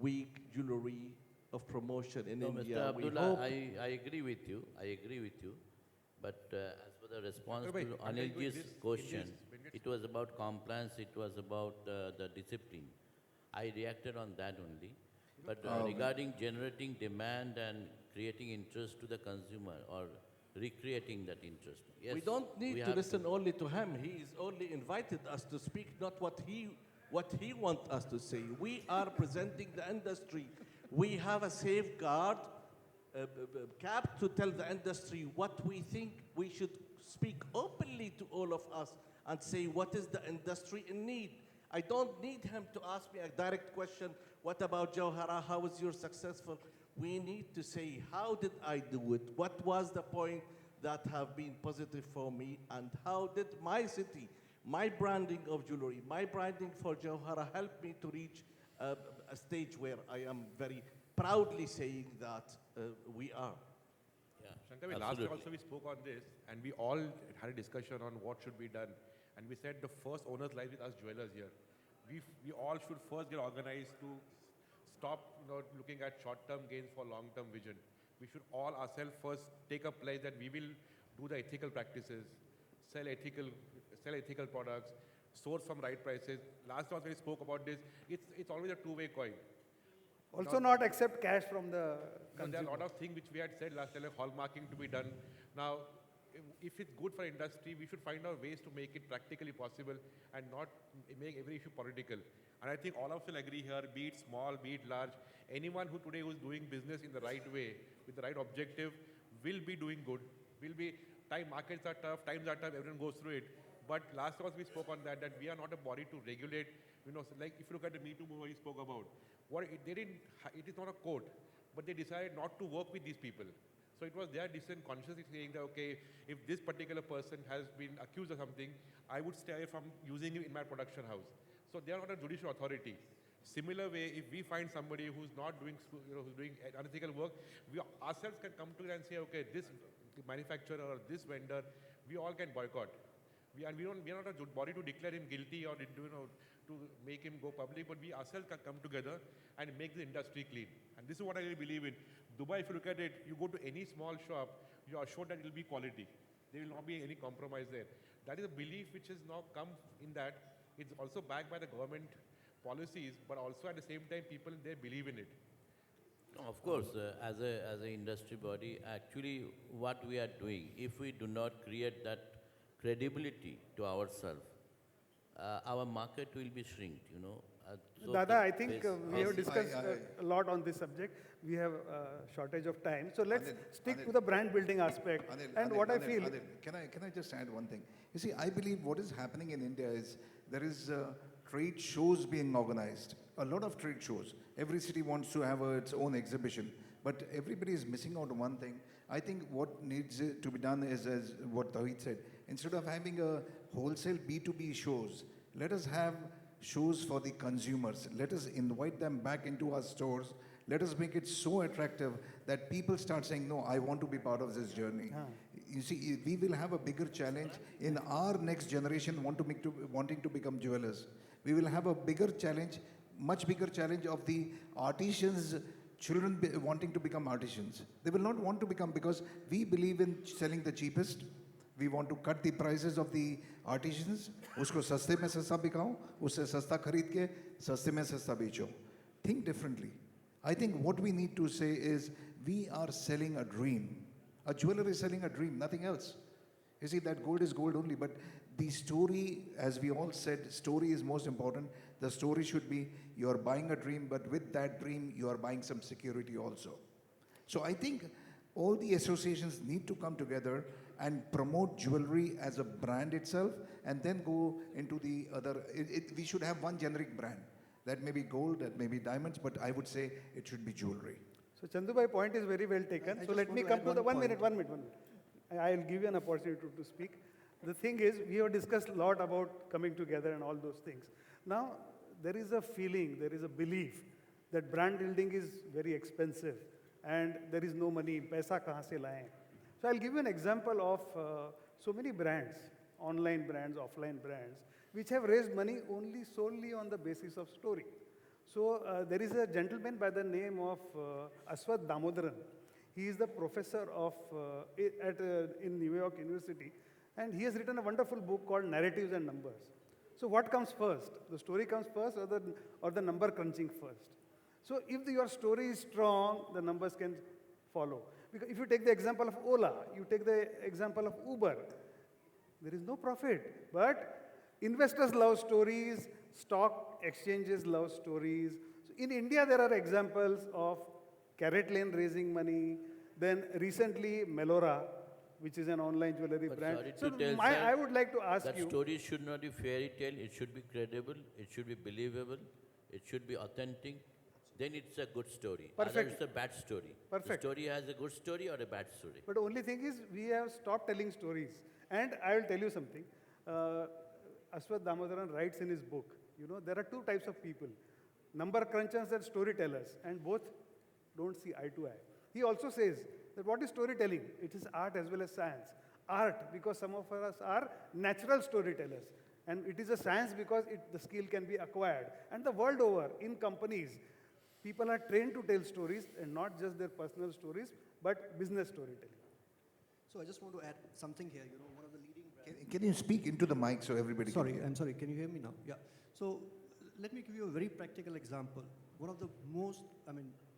week jewelry of promotion in No, India. Mr. Abdullah, I agree with you. I agree with you. But as for the response to Anil's question, it was about compliance, it was about the discipline. I reacted on that only. But regarding generating demand and creating interest to the consumer or recreating that interest, yes, we don't need to listen only to him. He is only invited us to speak, not what he wants us to say. We are presenting the industry. We have a safeguard cap to tell the industry what we think. We should speak openly to all of us and say what is the industry in need. I don't need him to ask me a direct question, what about Jahara, how is your successful? We need to say, how did I do it? What was the point that have been positive for me? And how did my city, my branding of jewelry, my branding for Jahara help me to reach a stage where I am very proudly saying that we are. Yeah, Shankar, last time also we spoke on this, and we all had a discussion on what should be done. And we said the first owners lies with us jewelers here. We all should first get organized to stop looking at short-term gains for long-term vision. We should all ourselves first take a pledge that we will do the ethical practices, sell ethical products, source from right prices. Last time when we spoke about this, it's always a two-way coin. Also not accept cash from the consumer. There are a lot of things which we had said last time, like hallmarking to be done. Now, if it's good for industry, we should find out ways to make it practically possible and not make every issue political. And I think all of us will agree here, be it small, be it large, anyone who today is doing business in the right way, with the right objective, will be doing good. Markets are tough, times are tough, everyone goes through it. But last time we spoke on that we are not a body to regulate, like if you look at the Me Too movement you spoke about, it is not a court, but they decided not to work with these people. So it was their decision consciously saying that, okay, if this particular person has been accused of something, I would stay away from using it in my production house. So they are not a judicial authority. Similar way, if we find somebody who's not doing, who's doing unethical work, we ourselves can come together and say, okay, this manufacturer or this vendor, we all can boycott. We are not a body to declare him guilty or to make him go public, but we ourselves can come together and make the industry clean. And this is what I really believe in. Dubai, if you look at it, you go to any small shop, you are sure that it will be quality. There will not be any compromise there. That is a belief which has now come in that. It's also backed by the government policies, but also at the same time, people there believe in it. No, of course, as an industry body, actually what we are doing, if we do not create that credibility to ourselves, our market will be shrinked, So Dada, I think we have discussed a lot on this subject. We have a shortage of time. So let's stick to the brand building aspect. I feel... Can I just add one thing? You see, I believe what is happening in India is there is trade shows being organized. A lot of trade shows. Every city wants to have its own exhibition. But everybody is missing out on one thing. I think what needs to be done is, as what Tauhid said, instead of having a wholesale B2B shows, let us have shows for the consumers. Let us invite them back into our stores. Let us make it so attractive that people start saying, no, I want to be part of this journey. You see, we will have a bigger challenge in our next generation wanting to become jewelers. We will have a bigger challenge, much bigger challenge of the artisans, children wanting to become artisans. They will not want to become, because we believe in selling the cheapest. We want to cut the prices of the artisans. Usko saste mein sasta bikao, usse sasta kharid ke saste mein sasta becho. Think differently. I think what we need to say is, we are selling a dream. A jeweler is selling a dream, nothing else. You see, that gold is gold only, but the story, as we all said, story is most important. The story should be, you are buying a dream, but with that dream, you are buying some security also. So I think all the associations need to come together and promote jewelry as a brand itself, and then go into the other. We should have one generic brand. That may be gold, that may be diamonds, but I would say it should be jewelry. So Chandu's point is very well taken. So let me come to the one minute. I'll give you an opportunity to speak. The thing is, we have discussed a lot about coming together and all those things. Now, there is a feeling, there is a belief that brand building is very expensive and there is no money, paisa kahan se laye. So I'll give you an example of so many brands, online brands, offline brands, which have raised money solely on the basis of story. So there is a gentleman by the name of Aswad Damodaran. He is the professor of in New York University, and he has written a wonderful book called Narratives and Numbers. So what comes first? The story comes first, or the number crunching first? So if your story is strong, the numbers can follow. Because if you take the example of Ola, you take the example of Uber, there is no profit. But investors love stories, stock exchanges love stories. So in India, there are examples of Carrot Lane raising money, then recently Melora, which is an online jewelry But brand. sorry So to tell, I sir, would like to ask that you. story should not be fairy tale, it should be credible, it should be believable, it should be authentic. Then it's a good story. Perfect. Otherwise it's a bad story. Perfect. The story has a good story or a bad story. But the only thing is, we have stopped telling stories. And I will tell you something. Aswad Damodaran writes in his book, there are two types of people, number crunchers and storytellers, and both don't see eye to eye. He also says that what is storytelling? It is art as well as science. Art, because some of us are natural storytellers. And it is a science because the skill can be acquired. And the world over, in companies, people are trained to tell stories, and not just their personal stories, but business storytelling. So I just want to add something here. One of the leading brands. Can you speak into the mic so everybody Sorry, can hear? I'm sorry. Can you hear me now? Yeah. So let me give you a very practical example. One of the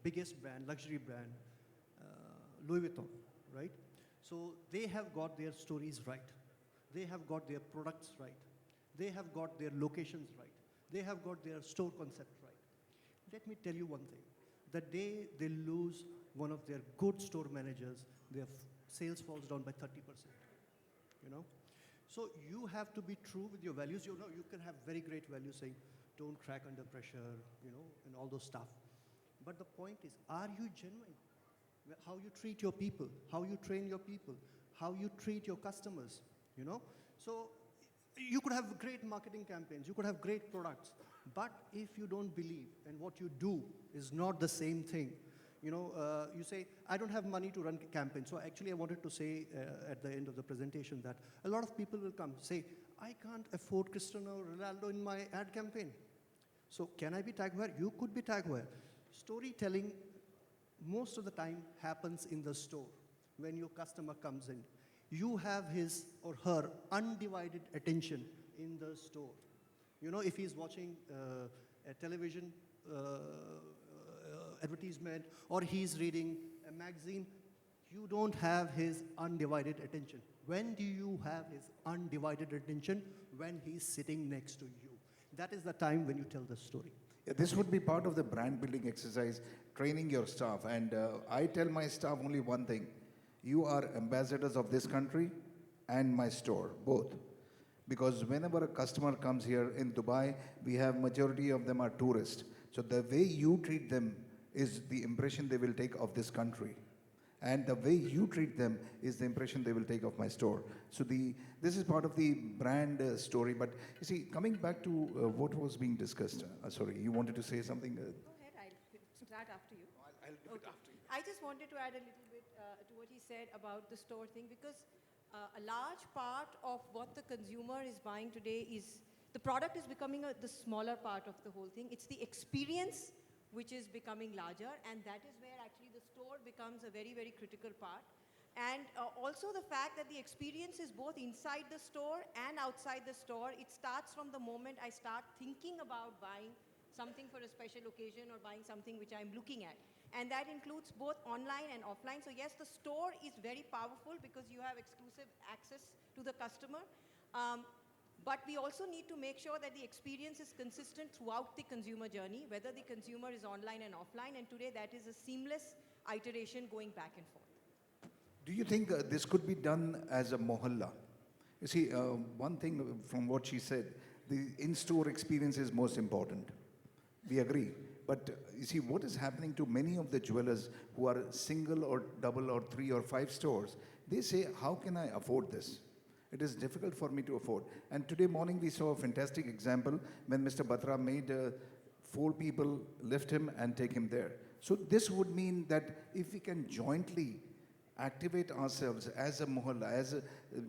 biggest brand, luxury brand, Louis Vuitton, right? So they have got their stories right. They have got their products right. They have got their locations right. They have got their store concept right. Let me tell you one thing. The day they lose one of their good store managers, their sales falls down by 30%. So you have to be true with your values. You can have very great values saying, don't crack under pressure, and all those stuff. But the point is, are you genuine? How you treat your people, how you train your people, how you treat your customers, So you could have great marketing campaigns, you could have great products, but if you don't believe and what you do is not the same thing, you say, I don't have money to run campaigns. So actually I wanted to say at the end of the presentation that a lot of people will come, say, I can't afford Cristiano Ronaldo in my ad campaign. So can I be tag aware? You could be tag aware. Storytelling most of the time happens in the store when your customer comes in. You have his or her undivided attention in the store. If he's watching a television advertisement or he's reading a magazine, you don't have his undivided attention. When do you have his undivided attention? When he's sitting next to you. That is the time when you tell the story. Yeah, this would be part of the brand building exercise, training your staff. And I tell my staff only one thing. You are ambassadors of this country and my store, both. Because whenever a customer comes here in Dubai, we have majority of them are tourists. So the way you treat them is the impression they will take of this country. And the way you treat them is the impression they will take of my store. So this is part of the brand story. But you see, coming back to what was being discussed, sorry, you wanted to say something? Go ahead, I'll start after you. I'll do it after you. I just wanted to add a little bit to what he said about the store thing, because a large part of what the consumer is buying today is, the product is becoming the smaller part of the whole thing. It's the experience which is becoming larger, and that is where actually the store becomes a very, very critical part. And also the fact that the experience is both inside the store and outside the store. It starts from the moment I start thinking about buying something for a special occasion or buying something which I'm looking at. And that includes both online and offline. So yes, the store is very powerful because you have exclusive access to the customer. But we also need to make sure that the experience is consistent throughout the consumer journey, whether the consumer is online and offline. And today that is a seamless iteration going back and forth. Do you think this could be done as a mohalla? You see, one thing from what she said, the in-store experience is most important. We agree. But you see, what is happening to many of the jewelers who are single or double or 3 or 5 stores, they say, how can I afford this? It is difficult for me to afford. And today morning we saw a fantastic example when Mr. Batra made 4 people lift him and take him there. So this would mean that if we can jointly activate ourselves as a mohalla,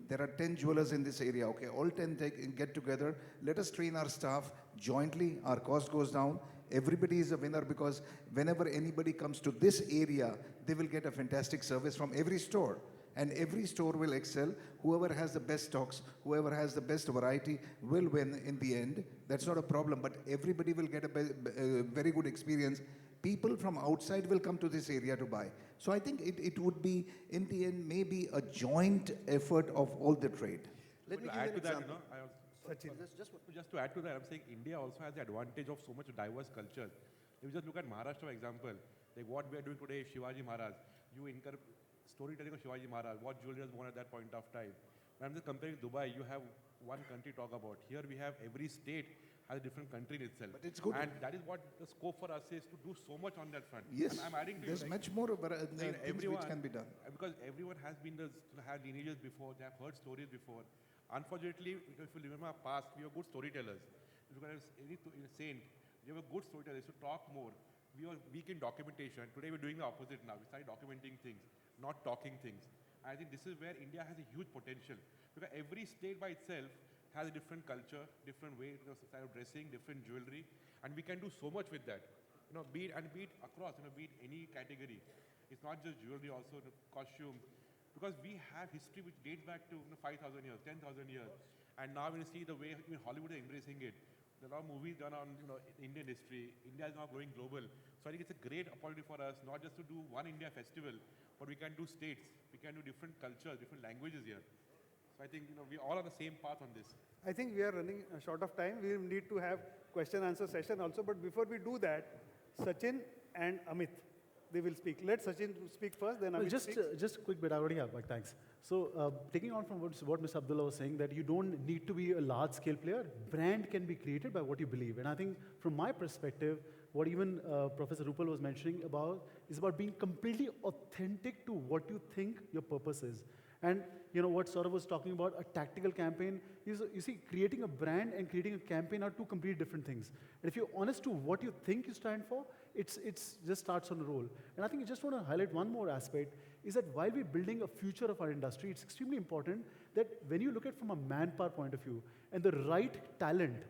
there are 10 jewelers in this area, okay, all 10 get together, let us train our staff jointly, our cost goes down, everybody is a winner because whenever anybody comes to this area, they will get a fantastic service from every store. And every store will excel. Whoever has the best stocks, whoever has the best variety will win in the end. That's not a problem, but everybody will get a very good experience. People from outside will come to this area to buy. So I think it would be, in the end, maybe a joint effort of all the trade. Let me To give you add an to that, example. Sachin. Just to add to that, I'm saying India also has the advantage of so much diverse culture. If you just look at Maharashtra, for example, like what we are doing today, Shivaji Maharaj, you incur storytelling of Shivaji Maharaj, what jewelry was born at that point of time. When I'm just comparing Dubai, you have one country to talk about. Here we have every state has a different country in itself. But it's good. And that is what the scope for us is to do so much on that front. Yes, I'm adding to there's you, like, much more things everyone, which can be done. Because everyone has been had lineages before, they have heard stories before. Unfortunately, if you remember our past, we were good storytellers. If you can have any saint, we were good storytellers to talk more. We were weak in documentation. Today we're doing the opposite now. We started documenting things, not talking things. I think this is where India has a huge potential because every state by itself has a different culture, different way of style of dressing, different jewelry, and we can do so much with that. Be it across, be it any category. It's not just jewelry, also costume, because we have history which dates back to 5,000 years, 10,000 years, and now when you see the way even Hollywood is embracing it, there are a lot of movies done on Indian history. India is now going global, so I think it's a great opportunity for us not just to do one India festival, but we can do states, we can do different cultures, different languages here. So I think we all on the same path on this. I think we are running short of time. We need to have question answer session also. But before we do that, Sachin and Amit, they will speak. Let Sachin speak first, then Amit speaks. Just a quick bit, I already have, but thanks. So taking on from what Mr. Abdullah was saying, that you don't need to be a large-scale player. Brand can be created by what you believe. And I think from my perspective, what even Professor Rupal was mentioning about is about being completely authentic to what you think your purpose is. And what Sourabh was talking about, a tactical campaign, is, you see, creating a brand and creating a campaign are two completely different things. And if you're honest to what you think you stand for, it's just starts on a roll. And I think I just want to highlight one more aspect, is that while we're building a future of our industry, it's extremely important that when you look at it from a manpower point of view and the right talent,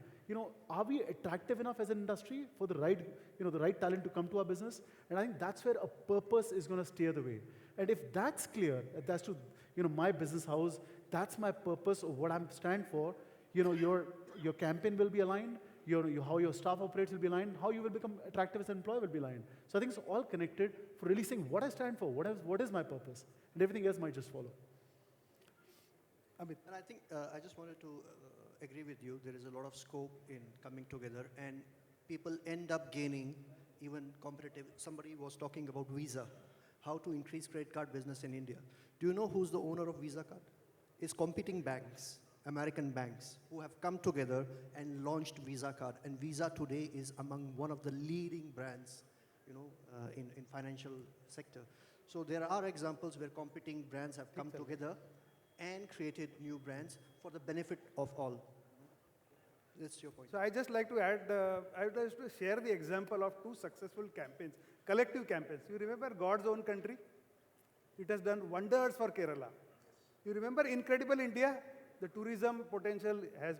are we attractive enough as an industry for the right, the right talent to come to our business? And I think that's where a purpose is going to steer the way. And if that's clear, that's to my business house, that's my purpose of what I stand for, your campaign will be aligned, how your staff operates will be aligned, how you will become attractive as an employee will be aligned. So I think it's all connected for really saying what I stand for, what is my purpose, and everything else might just follow. Amit. And I think I just wanted to agree with you. There is a lot of scope in coming together, and people end up gaining even competitive. Somebody was talking about Visa, how to increase credit card business in India. Do you know who's the owner of Visa card? It's competing banks, American banks, who have come together and launched Visa card. And Visa today is among one of the leading brands, in financial sector. So there are examples where competing brands have come together and created new brands for the benefit of all. That's your point. So I just like to add, I would like to share the example of two successful campaigns, collective campaigns. You remember God's Own Country? It has done wonders for Kerala. You remember Incredible India? The tourism potential has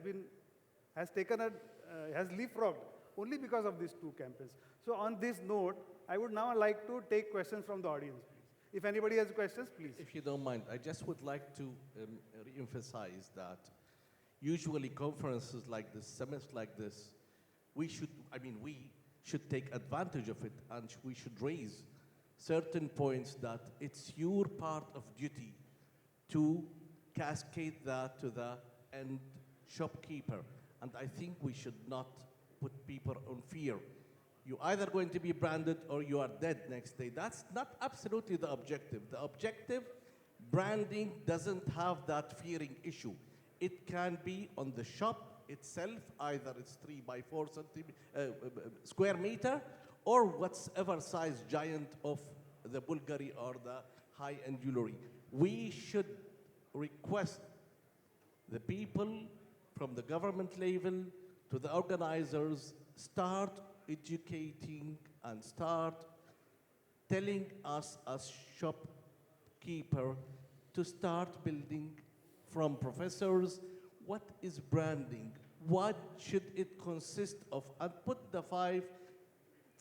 leapfrogged only because of these two campaigns. So on this note, I would now like to take questions from the audience, please. If anybody has questions, please. If you don't mind, I just would like to re-emphasize that usually conferences like this, summits like this, we should take advantage of it, and we should raise certain points that it's your part of duty to cascade that to the end shopkeeper. And I think we should not put people on fear. You're either going to be branded or you are dead next day. That's not absolutely the objective. The objective, branding doesn't have that fearing issue. It can be on the shop itself, either it's 3 by 4 square meter, or whatever size giant of the Bulgari or the high-end jewelry. We should request the people from the government level to the organizers start educating and start telling us as shopkeeper to start building from professors what is branding, what should it consist of, and put the 5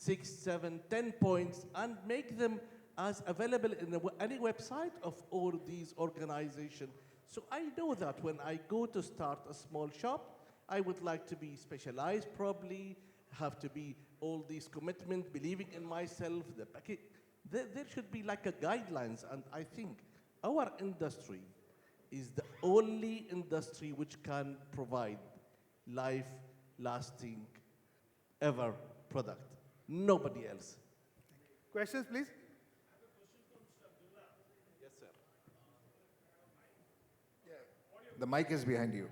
6, 7, 10 points and make them as available in any website of all these organizations. So I know that when I go to start a small shop, I would like to be specialized probably, have to be all these commitment, believing in myself, the package. There should be like a guidelines, and I think our industry is the only industry which can provide life-lasting ever product. Nobody else. Questions, please? Yes, sir. The mic is behind you.